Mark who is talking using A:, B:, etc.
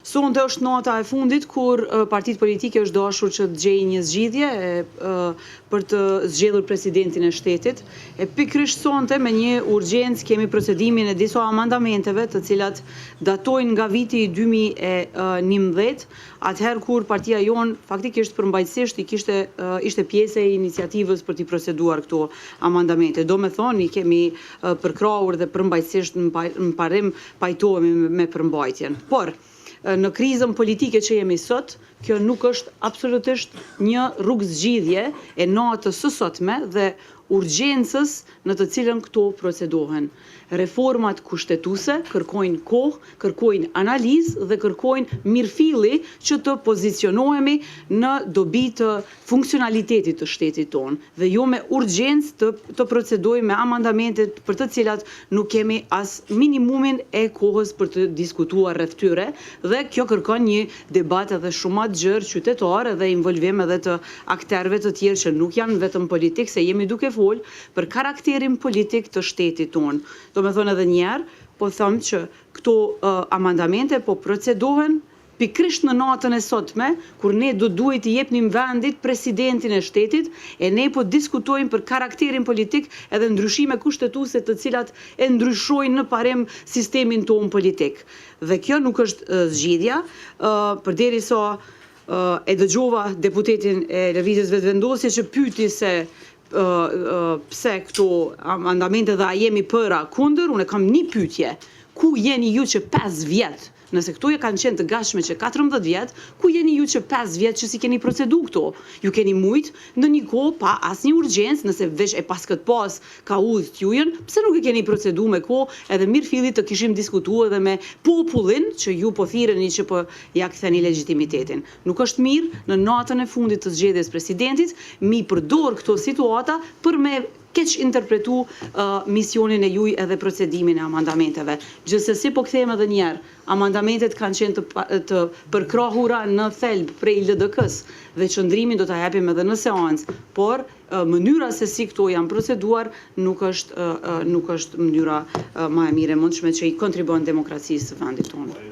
A: Sonte është nota e fundit kur partitë politike është dashur që të gjejë një zgjidhje për të zgjedhur presidentin e shtetit. E pikërisht sonte me një urgjencë kemi procedimin e disa amandamenteve të cilat datojnë nga viti 2011, atëherë kur partia jonë faktikisht përmbajtësisht ishte pjesë e iniciativës për t'i proceduar këto amandamente. Do me thonë, i kemi përkrahur dhe përmbajtësisht në parim pajtohemi me përmbajtjen. Por, në krizën politike që jemi sot, kjo nuk është absolutisht një rrugë zgjidhje e natës së sotme dhe urgjencës në të cilën këto procedohen. Reformat kushtetuese kërkojnë kohë, kërkojnë analizë dhe kërkojnë mirëfilli që të pozicionohemi në dobi të funksionalitetit të shtetit tonë dhe jo me urgjencë të procedojmë me amandamentet për të cilat nuk kemi as minimumin e kohës për të diskutuar rreth tyre dhe kjo kërkon një debat edhe shumë të gjerë qytetar dhe involvim edhe të akterëve të tjerë që nuk janë vetëm politik, se jemi duke folë për karakterin politik të shtetit tonë. Do me thonë edhe njerë, po thëmë që këto amandamente po procedohen pikërisht në natën e sotme, kur ne duhet të jepnim vendit presidentin e shtetit, e ne po diskutojmë për karakterin politik edhe ndryshime kushtetuese të cilat e ndryshojnë në parim sistemin tonë politik. Dhe kjo nuk është zgjidhja, përderisa e dëgjova deputetin e Lëvizjes Vetëvendosje që pyeti se pse këto amandamente dhe a jemi për a kundër, unë kam një pyetje, ku jeni ju që 5 vjet, nëse këto kanë qenë të gatshme që 14 vjet, ku jeni ju që 5 vjet që si keni procedu këto? Ju keni mujt në një kohë pa asnjë urgjencë, nëse veç e pas këtë pas ka udhë t'jujen, pse nuk e keni procedu me kohë edhe mirëfillit të kishim diskutuar edhe me popullin që ju po thirreni që po ja ktheni legitimitetin. Nuk është mirë në natën e fundit të zgjedhjes presidentit mi përdor këto situata për me keq interpretu misionin e juj edhe procedimin e amandamenteve. Gjithsesi po kthejmë edhe njerë, amandamentet kanë qenë të përkrahura në thelb prej LDK-s dhe qëndrimin do ta japim edhe në seancë, por mënyra se si këto janë proceduar nuk është mënyra më e mire mundshme që i kontribuon demokracisë së vendit tonë.